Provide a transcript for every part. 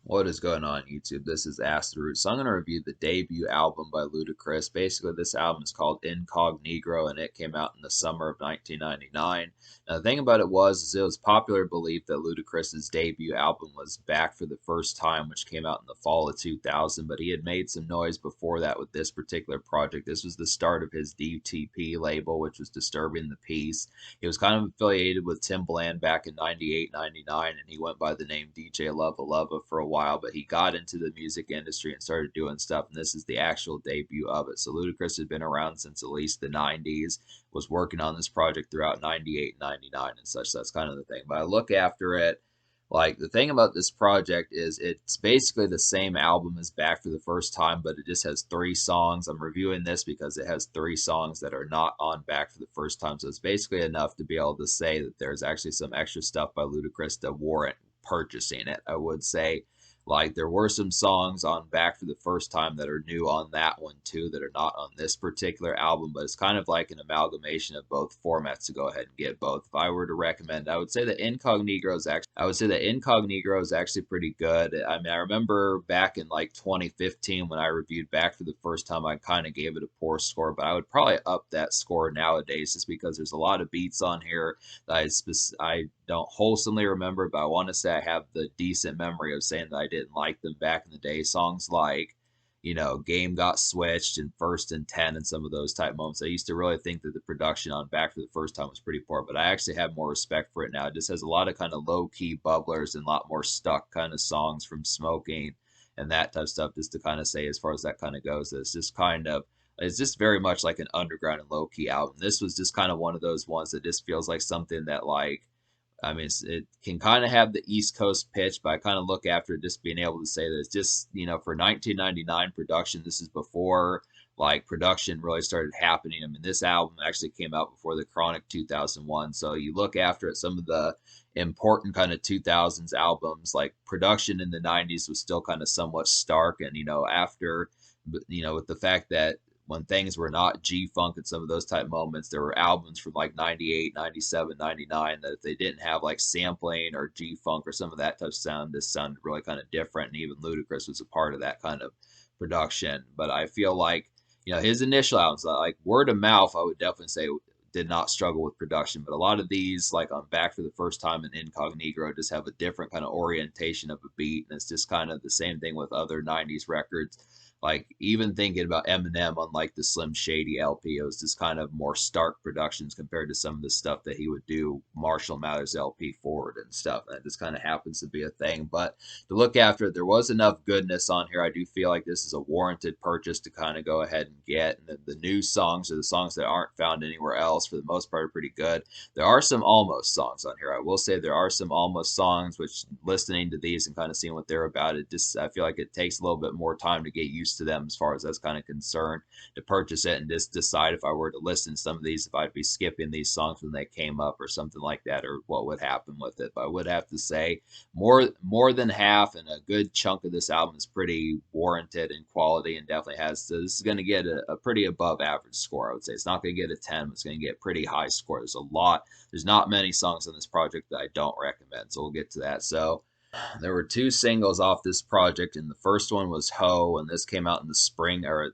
What is going on, YouTube? This is Acid Root. So I'm going to review the debut album by Ludacris. Basically, this album is called Incognegro, and it came out in the summer of 1999. Now, the thing about it was, it was popular belief that Ludacris's debut album was back for the first time, which came out in the fall of 2000. But he had made some noise before that with this particular project. This was the start of his DTP label, which was Disturbing the Peace. He was kind of affiliated with Timbaland back in 98, 99, and he went by the name DJ Lova Lova for a while, but he got into the music industry and started doing stuff, and this is the actual debut of it. So Ludacris had been around since at least the 90s, was working on this project throughout 98, 99, and such. That's kind of the thing. But I look after it, like, the thing about this project is it's basically the same album as Back for the First Time, but it just has three songs. I'm reviewing this because it has three songs that are not on Back for the First Time. So it's basically enough to be able to say that there's actually some extra stuff by Ludacris to warrant purchasing it. I would say, like, there were some songs on Back for the First Time that are new on that one too, that are not on this particular album, but it's kind of like an amalgamation of both formats to go ahead and get both. If I were to recommend, I would say that Incognegro is actually pretty good. I mean, I remember back in like 2015 when I reviewed Back for the first time, I kind of gave it a poor score, but I would probably up that score nowadays just because there's a lot of beats on here that I don't wholesomely remember, but I want to say I have the decent memory of saying that I didn't like them back in the day. Songs like, Game Got Switched and First and 10 and some of those type moments. I used to really think that the production on Back for the First Time was pretty poor, but I actually have more respect for it now. It just has a lot of kind of low key bubblers and a lot more stuck kind of songs from Smoking and that type of stuff, just to kind of say, as far as that kind of goes, it's just very much like an underground and low key album. This was just kind of one of those ones that just feels like something that, like, I mean, it can kind of have the East Coast pitch, but I kind of look after it just being able to say that it's just, for 1999 production, this is before like production really started happening. I mean, this album actually came out before the Chronic 2001. So you look after it, some of the important kind of 2000s albums, like production in the 90s was still kind of somewhat stark. And, after, with the fact that when things were not G-Funk and some of those type moments, there were albums from like 98, 97, 99 that if they didn't have like sampling or G-Funk or some of that type of sound, this sounded really kind of different. And even Ludacris was a part of that kind of production. But I feel like, his initial albums, like Word of Mouth, I would definitely say did not struggle with production. But a lot of these, like on Back for the First Time and Incognegro, just have a different kind of orientation of a beat. And it's just kind of the same thing with other 90s records, like even thinking about Eminem on like the Slim Shady LP, it was just kind of more stark productions compared to some of the stuff that he would do Marshall Mathers LP forward and stuff. And it just kind of happens to be a thing. But to look after it, there was enough goodness on here. I do feel like this is a warranted purchase to kind of go ahead and get. And the new songs, or the songs that aren't found anywhere else, for the most part, are pretty good. There are some almost songs on here. I will say there are some almost songs, which listening to these and kind of seeing what they're about, it just, I feel like it takes a little bit more time to get used to them as far as that's kind of concerned, to purchase it and just decide if I were to listen to some of these, if I'd be skipping these songs when they came up or something like that, or what would happen with it. But I would have to say more than half and a good chunk of this album is pretty warranted in quality, and definitely has, so this is going to get a pretty above average score. I would say it's not going to get a 10, but it's going to get a pretty high score. There's not many songs on this project that I don't recommend, so we'll get to that. So there were two singles off this project, and the first one was Ho, and this came out in the spring, or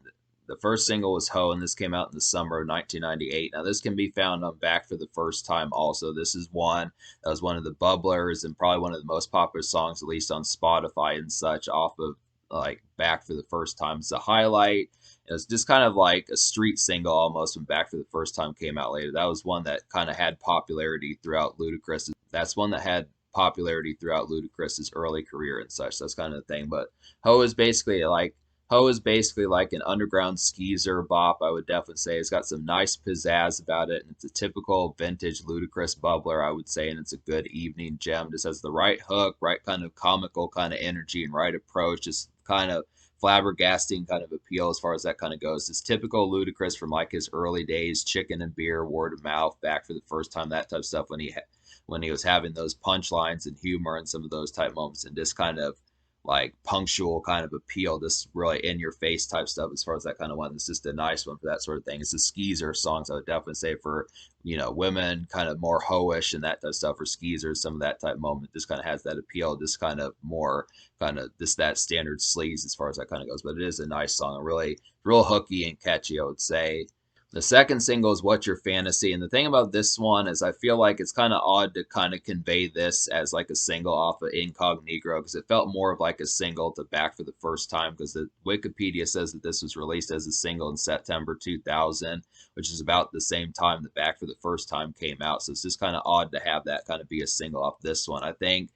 the first single was Ho, and this came out in the summer of 1998. Now, this can be found on Back for the First Time also. This is one that was one of the bubblers and probably one of the most popular songs, at least on Spotify and such, off of like Back for the First Time. It's a highlight. It was just kind of like a street single almost when Back for the First Time came out later. That was one that kind of had popularity throughout Ludacris. That's one that had popularity throughout Ludacris's early career and such. That's kind of the thing. But Ho is basically like Ho is basically like an underground skeezer bop, I would definitely say. It's got some nice pizzazz about it, and it's a typical vintage Ludacris bubbler, I would say, and it's a good evening gem. Just has the right hook, right kind of comical kind of energy, and right approach. Just kind of flabbergasting kind of appeal as far as that kind of goes. It's typical Ludacris from like his early days, Chicken and Beer, Word of Mouth, Back for the First Time, that type of stuff, when he was having those punchlines and humor and some of those type moments, and just kind of like punctual kind of appeal, this really in your face type stuff as far as that kind of one. It's just a nice one for that sort of thing. It's the Skeezer songs I would definitely say for, women kind of more hoish and that type of stuff, for Skeezer, some of that type moment just kind of has that appeal, just kind of more kind of just that standard sleaze as far as that kind of goes. But it is a nice song, a really real hooky and catchy, I would say. The second single is What's Your Fantasy? And the thing about this one is I feel like it's kind of odd to kind of convey this as like a single off of Incognegro, because it felt more of like a single to Back for the First Time, because the Wikipedia says that this was released as a single in September 2000, which is about the same time that Back for the First Time came out. So it's just kind of odd to have that kind of be a single off this one. I think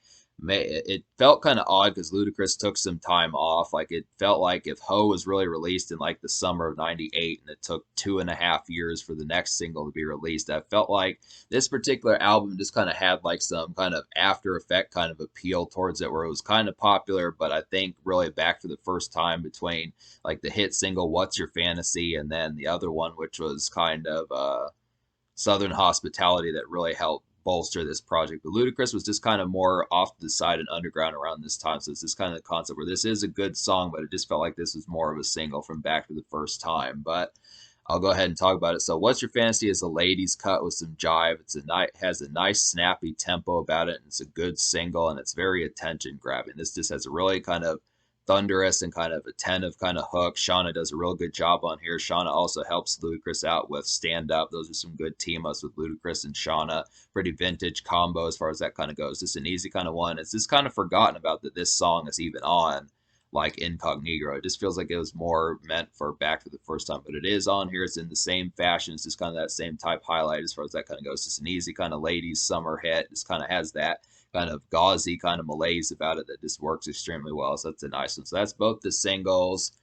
it felt kind of odd because Ludacris took some time off. Like it felt like if Ho was really released in like the summer of '98 and it took 2.5 years for the next single to be released, I felt like this particular album just kind of had like some kind of after effect kind of appeal towards it where it was kind of popular. But I think really Back for the First Time, between like the hit single What's Your Fantasy and then the other one, which was kind of Southern Hospitality, that really helped bolster this project. But Ludacris was just kind of more off to the side and underground around this time. So it's this kind of concept where this is a good song, but it just felt like this was more of a single from Back for the First Time. But I'll go ahead and talk about it. So What's Your Fantasy is a ladies cut with some jive. Has a nice snappy tempo about it, and it's a good single, and it's very attention grabbing. This just has a really kind of thunderous and kind of attentive kind of hook. Shauna does a real good job on here. Shauna also helps Ludacris out with Stand Up. Those are some good team ups with Ludacris and Shauna. Pretty vintage combo as far as that kind of goes. Just an easy kind of one. It's just kind of forgotten about that this song is even on like Incognegro. It just feels like it was more meant for Back for the First Time, but it is on here. It's in the same fashion. It's just kind of that same type highlight as far as that kind of goes. Just an easy kind of ladies summer hit. Just kind of has that kind of gauzy kind of malaise about it that just works extremely well. So that's a nice one. So that's both the singles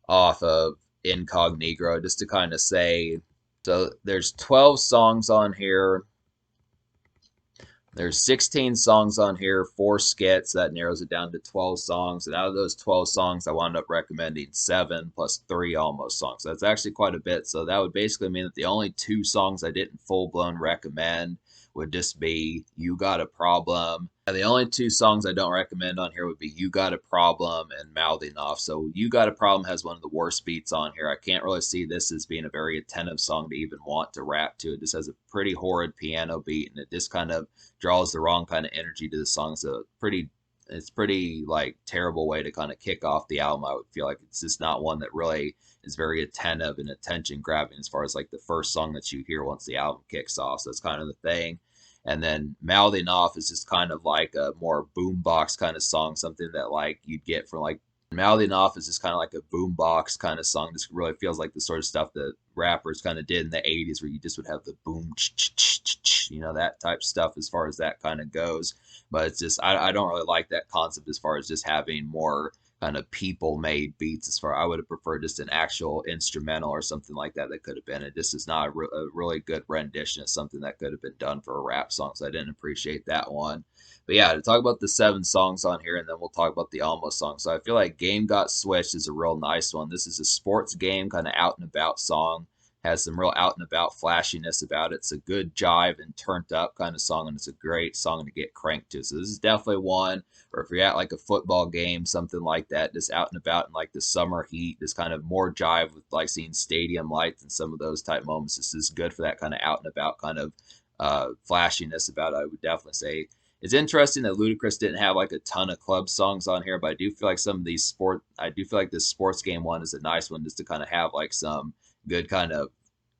off of Incognegro, just to kind of say. So there's 12 songs on here. There's 16 songs on here, 4 skits. That narrows it down to 12 songs. And out of those 12 songs, I wound up recommending 7 plus 3 almost songs. So that's actually quite a bit. So that would basically mean that the only 2 songs I didn't full-blown recommend would just be You Got a Problem. And the only 2 songs I don't recommend on here would be You Got a Problem and Mouthing Off. So You Got a Problem has one of the worst beats on here. I can't really see this as being a very attentive song to even want to rap to. It just has a pretty horrid piano beat, and it just kind of draws the wrong kind of energy to the song. So it's pretty like terrible way to kind of kick off the album. I would feel like it's just not one that really is very attentive and attention grabbing as far as like the first song that you hear once the album kicks off. So that's kind of the thing. And then Mouthing Off is just kind of like a more boombox kind of song, something that like you'd get from like Mouthing Off is just kind of like a boombox kind of song. Just really feels like the sort of stuff that rappers kind of did in the 80s, where you just would have the boom, that type stuff as far as that kind of goes. But it's just, I don't really like that concept as far as just having more kind of people made beats. As far, I would have preferred just an actual instrumental or something like that could have been it. This is not a really good rendition of something that could have been done for a rap song. So I didn't appreciate that one. But yeah, to talk about the 7 songs on here, and then we'll talk about the almost song. So I feel like Game Got Switched is a real nice one. This is a sports game, kind of out and about song. Has some real out and about flashiness about it. It's a good jive and turned up kind of song, and it's a great song to get cranked to. So this is definitely one, or if you're at like a football game, something like that, just out and about in like the summer heat, just kind of more jive with like seeing stadium lights and some of those type moments. This is good for that kind of out and about kind of flashiness about it, I would definitely say. It's interesting that Ludacris didn't have like a ton of club songs on here, but I do feel like I do feel like this sports game one is a nice one just to kind of have like some good kind of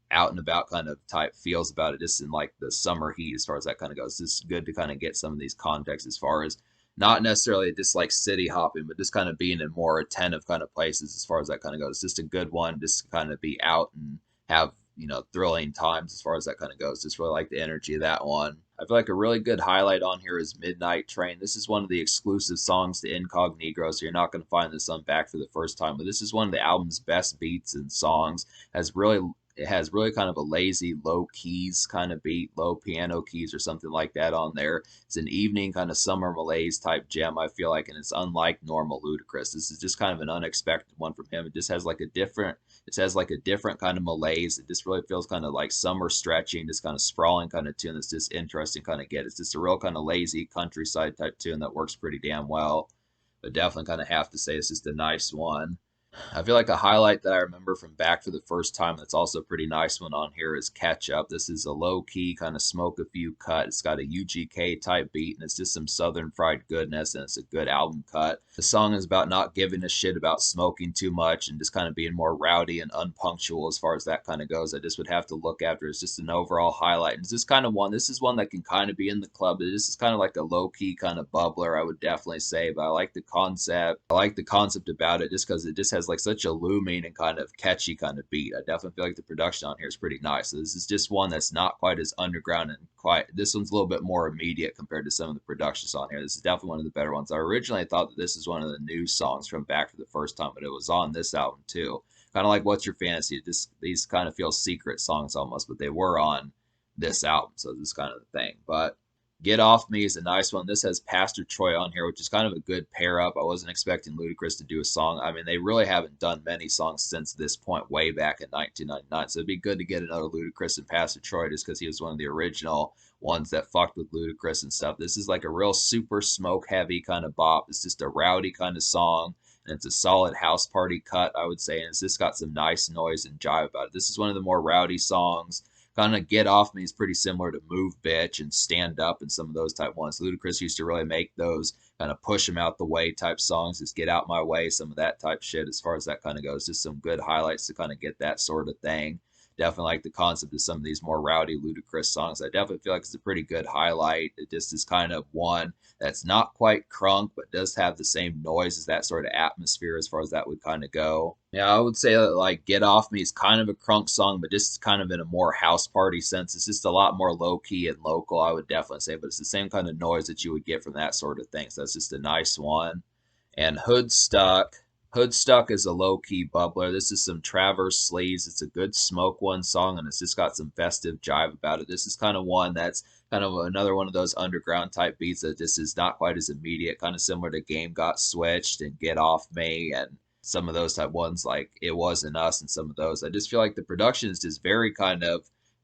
out and about kind of type feels about it, just in like the summer heat as far as that kind of goes. It's good to kind of get some of these contexts as far as not necessarily just like city hopping, but just kind of being in more attentive kind of places as far as that kind of goes. It's just a good one just to kind of be out and have, thrilling times as far as that kind of goes. Just really like the energy of that one. I feel like a really good highlight on here is Midnight Train. This is one of the exclusive songs to Incognegro, so you're not going to find this on Back for the First Time, but this is one of the album's best beats and songs. It has really kind of a lazy, low keys kind of beat, low piano keys or something like that on there. It's an evening kind of summer malaise type gem, I feel like, and it's unlike normal Ludacris. This is just kind of an unexpected one from him. It has like a different kind of malaise. It just really feels kind of like summer stretching, just kind of sprawling kind of tune that's just interesting kind of get. It's just a real kind of lazy countryside type tune that works pretty damn well. but definitely kind of have to say it's just a nice one. I feel like a highlight that I remember from Back for the First Time that's also a pretty nice one on here is Catch Up. This is a low key kind of smoke a few cut. It's got a UGK type beat and it's just some Southern fried goodness and it's a good album cut. The song is about not giving a shit about smoking too much and just kind of being more rowdy and unpunctual as far as that kind of goes. I just would have to look after. It's just an overall highlight. And it's just kind of one, this is one that can kind of be in the club. This is kind of like a low key kind of bubbler, I would definitely say, but I like the concept. I like the concept about it just because it just has like such a looming and kind of catchy kind of beat. I definitely feel like the production on here is pretty nice. So this is just one that's not quite as underground and quite. This one's a little bit more immediate compared to some of the productions on here. This is definitely one of the better ones. I originally thought that this is one of the new songs from Back for the First Time, but it was on this album too. Kind of like What's Your Fantasy? These kind of feel secret songs almost, but they were on this album, so this is kind of the thing. But Get Off Me is a nice one. This has Pastor Troy on here, which is kind of a good pair up. I wasn't expecting Ludacris to do a song. I mean, they really haven't done many songs since this point, way back in 1999. So it'd be good to get another Ludacris and Pastor Troy just because he was one of the original ones that fucked with Ludacris and stuff. This is like a real super smoke heavy kind of bop. It's just a rowdy kind of song. And it's a solid house party cut, I would say. And it's just got some nice noise and jive about it. This is one of the more rowdy songs. Kind of Get Off Me is pretty similar to Move Bitch and Stand Up and some of those type ones. Ludacris used to really make those kind of push him out the way type songs, just get out my way, some of that type shit as far as that kind of goes. Just some good highlights to kind of get that sort of thing. Definitely like the concept of some of these more rowdy Ludacris songs. I definitely feel like it's a pretty good highlight. It just is kind of one that's not quite crunk, but does have the same noise as that sort of atmosphere as far as that would kind of go. Yeah, I would say that like Get Off Me is kind of a crunk song, but just kind of in a more house party sense. It's just a lot more low key and local, I would definitely say, but it's the same kind of noise that you would get from that sort of thing. So that's just a nice one. And Hood Stuck. Hood Stuck is a low key bubbler. This is some Traverse Sleeves. It's a good smoke one song, and it's just got some festive jive about it. This is kind of one that's kind of another one of those underground type beats that just is not quite as immediate, kind of similar to Game Got Switched and Get Off Me and some of those type ones like It Wasn't Us and some of those. I just feel like the production is just very kind of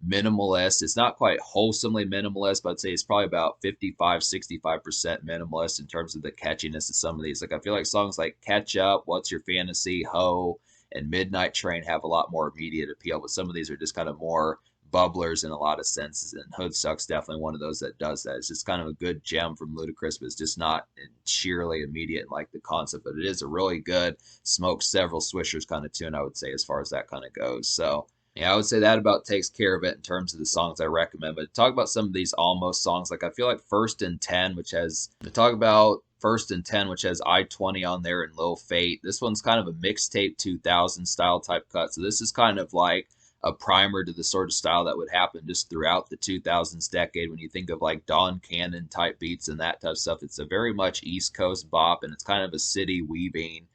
minimalist. It's not quite wholesomely minimalist, but I'd say it's probably about 55-65% minimalist in terms of the catchiness of some of these. Like I feel like songs like Catch Up, What's Your Fantasy, Ho, and Midnight Train have a lot more immediate appeal, but some of these are just kind of more bubblers in a lot of senses, and Hood Suck's definitely one of those that does that. It's just kind of a good gem from Ludacris, but it's just not sheerly immediate in like the concept, but it is a really good smoke several swishers kind of tune, I would say, as far as that kind of goes. So yeah, I would say that about takes care of it in terms of the songs I recommend. But talk about some of these almost songs, like I feel like First and 10, which has to talk about First and 10, which has I-20 on there and Lil Fate. This one's kind of a mixtape 2000 style type cut. So this is kind of like a primer to the sort of style that would happen just throughout the 2000s decade. When you think of like Don Cannon type beats and that type of stuff, it's a very much East Coast bop, and it's kind of a city weaving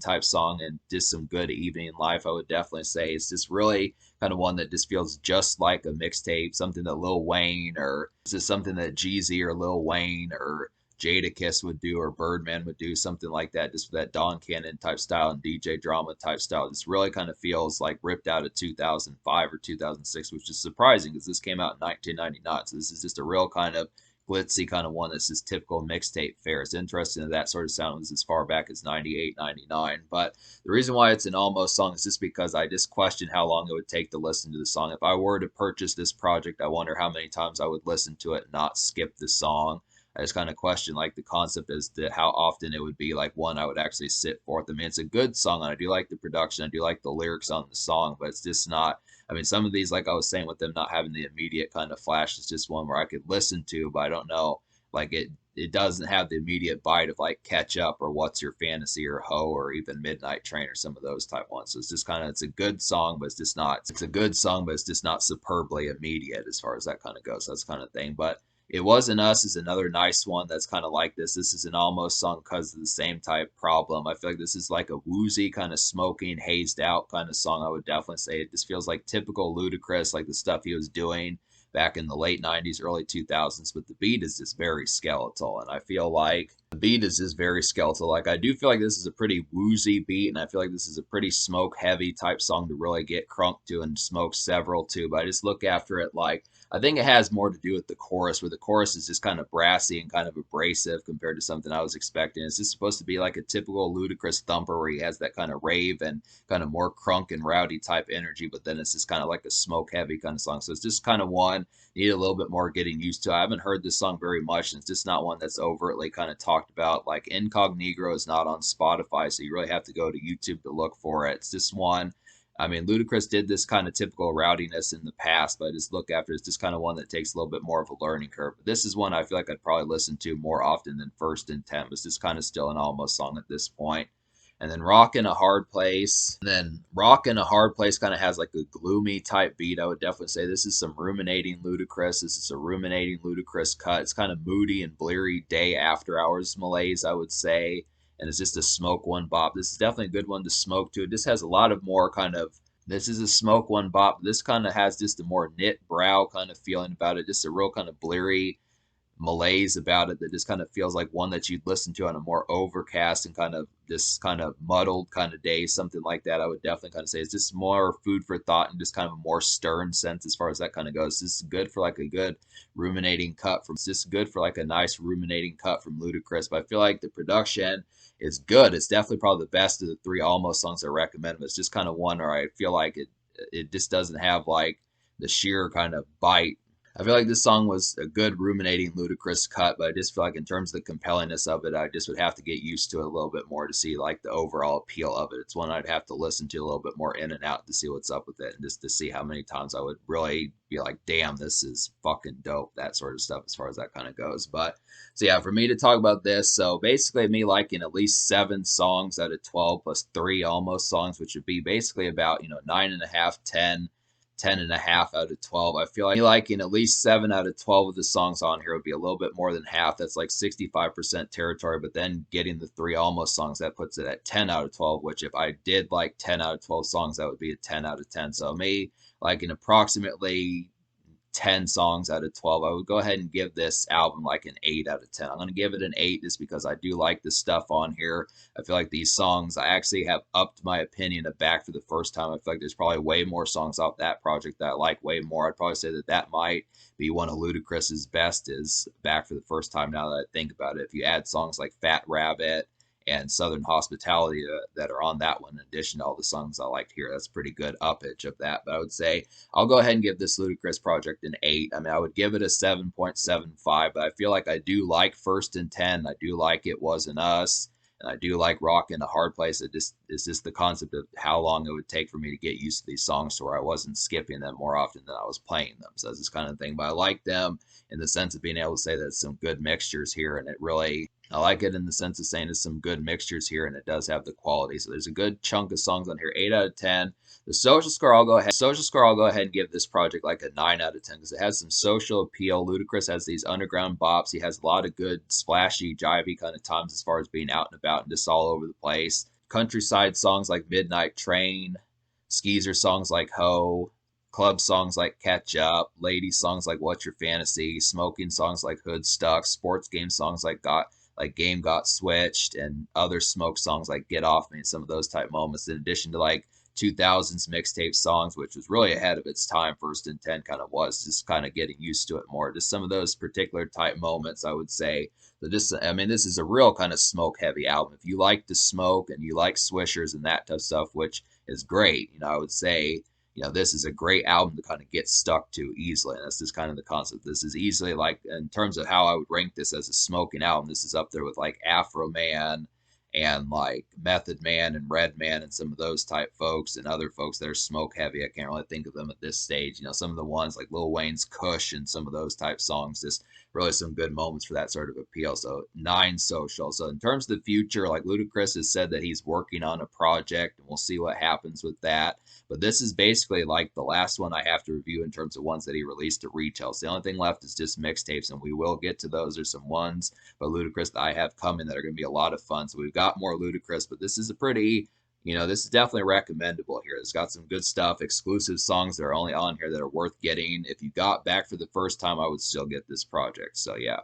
type song, and just some good evening life, I would definitely say. It's just really kind of one that just feels just like a mixtape, something that Lil Wayne, or is this something that Jeezy or Lil Wayne or Jadakiss would do, or Birdman would do, something like that, just with that Don Cannon type style and DJ Drama type style. This really kind of feels like ripped out of 2005 or 2006, which is surprising because this came out in 1999. So this is just a real kind of glitzy kind of one that's just typical mixtape fare. It's interesting that that sort of sound was as far back as 98, 99. But the reason why it's an almost song is just because I just question how long it would take to listen to the song. If I were to purchase this project, I wonder how many times I would listen to it and not skip the song. I just kind of question like the concept as to how often it would be like one I would actually sit for. I mean, it's a good song, and I do like the production. I do like the lyrics on the song, but it's just not. I mean, some of these, like I was saying, with them not having the immediate kind of flash, it's just one where I could listen to, but I don't know. Like it doesn't have the immediate bite of like Catch Up or What's Your Fantasy or Ho or even Midnight Train or some of those type ones. So it's just kind of, it's a good song, but it's just not. It's a good song, but it's just not superbly immediate as far as that kind of goes. So that's kind of thing, but. It Wasn't Us is another nice one that's kind of like this. This is an almost song because of the same type problem. I feel like this is like a woozy, kind of smoking, hazed out kind of song, I would definitely say. It just feels like typical Ludacris, like the stuff he was doing back in the late 90s, early 2000s, but the beat is just very skeletal, and I feel like the beat is just very skeletal. Like, I do feel like this is a pretty woozy beat, and I feel like this is a pretty smoke-heavy type song to really get crunk to and smoke several to, but I just look after it like, I think it has more to do with the chorus, where the chorus is just kind of brassy and kind of abrasive compared to something I was expecting. It's just supposed to be like a typical Ludacris thumper where he has that kind of rave and kind of more crunk and rowdy type energy, but then it's just kind of like a smoke heavy kind of song. So it's just kind of one need a little bit more getting used to. I haven't heard this song very much, and it's just not one that's overtly kind of talked about. Like Incognegro is not on Spotify, so you really have to go to YouTube to look for it. It's just one. I mean, Ludacris did this kind of typical rowdiness in the past, but I just look after it's just kind of one that takes a little bit more of a learning curve. But this is one I feel like I'd probably listen to more often than First Intent. It's just kind of still an almost song at this point. And then Rock in a Hard Place. And then Rock in a Hard Place kind of has like a gloomy type beat. I would definitely say this is some ruminating Ludacris. This is a ruminating Ludacris cut. It's kind of moody and bleary day after hours malaise, I would say. And it's just a smoke one bop. This is definitely a good one to smoke to. It just has a lot of more kind of, this is a smoke one bop. This kind of has just a more knit brow kind of feeling about it. Just a real kind of bleary malaise about it that just kind of feels like one that you'd listen to on a more overcast and kind of this kind of muddled kind of day, something like that. I would definitely kind of say it's just more food for thought and just kind of a more stern sense as far as that kind of goes. This is good for like a good ruminating cut from, it's just good for like a nice ruminating cut from Ludacris. But I feel like the production is good. It's definitely probably the best of the three almost songs I recommend. But it's just kind of one where I feel like it just doesn't have like the sheer kind of bite. I feel like this song was a good ruminating Ludacris cut, but I just feel like in terms of the compellingness of it, I just would have to get used to it a little bit more to see like the overall appeal of it. It's one I'd have to listen to a little bit more in and out to see what's up with it, and just to see how many times I would really be like, damn, this is fucking dope, that sort of stuff as far as that kind of goes. But so yeah, for me to talk about this, so basically me liking at least 7 songs out of 12 plus 3 almost songs, which would be basically about, 9.5, 10, 10.5 out of 12. I feel like me liking at least 7 out of 12 of the songs on here would be a little bit more than half. That's like 65% territory. But then getting the 3 almost songs, that puts it at 10 out of 12, which if I did like 10 out of 12 songs, that would be a 10 out of 10. So me liking approximately 10 songs out of 12, I would go ahead and give this album like an 8 out of 10. I'm going to give it an 8 just because I do like the stuff on here. I feel like these songs, I actually have upped my opinion of Back for the First Time. I feel like there's probably way more songs off that project that I like way more. I'd probably say that might be one of Ludacris's best is Back for the First Time now that I think about it. If you add songs like Fat Rabbit and Southern Hospitality that are on that one, in addition to all the songs I liked here, that's pretty good uppage of that. But I would say I'll go ahead and give this Ludacris project an 8. I mean, I would give it a 7.75, but I feel like I do like First and 10. I do like It Wasn't Us, and I do like Rock in a Hard Place. It's just the concept of how long it would take for me to get used to these songs to where I wasn't skipping them more often than I was playing them. So that's this kind of thing. But I like them in the sense of being able to say that some good mixtures here, and it really, I like it in the sense of saying there's some good mixtures here, and it does have the quality. So there's a good chunk of songs on here. 8 out of 10. The social score, I'll go ahead and give this project like a 9 out of 10 because it has some social appeal. Ludacris has these underground bops. He has a lot of good splashy, jivey kind of times as far as being out and about and just all over the place. Countryside songs like Midnight Train, Skeezer songs like Ho, club songs like Catch Up, lady songs like What's Your Fantasy, smoking songs like Hood Stuck, sports game songs like Game Got Switched, and other smoke songs like Get Off Me and some of those type moments, in addition to like 2000s mixtape songs, which was really ahead of its time. First and 10 kind of was just kind of getting used to it more. Just some of those particular type moments, I would say. So just, I mean, this is a real kind of smoke heavy album. If you like to smoke and you like swishers and that type of stuff, which is great, I would say, this is a great album to kind of get stuck to easily. And that's just kind of the concept. This is easily like, in terms of how I would rank this as a smoking album, this is up there with like Afro Man and like Method Man and Redman and some of those type folks and other folks that are smoke heavy. I can't really think of them at this stage. Some of the ones like Lil Wayne's Kush and some of those type songs, just really some good moments for that sort of appeal. So 9 social. So in terms of the future, like Ludacris has said that he's working on a project, and we'll see what happens with that. But this is basically like the last one I have to review in terms of ones that he released to retail. So the only thing left is just mixtapes, and we will get to those. There's some ones by Ludacris that I have coming that are going to be a lot of fun. So we've got more Ludacris, but this is a pretty, this is definitely recommendable here. It's got some good stuff, exclusive songs that are only on here that are worth getting. If you got Back for the First Time, I would still get this project. So yeah.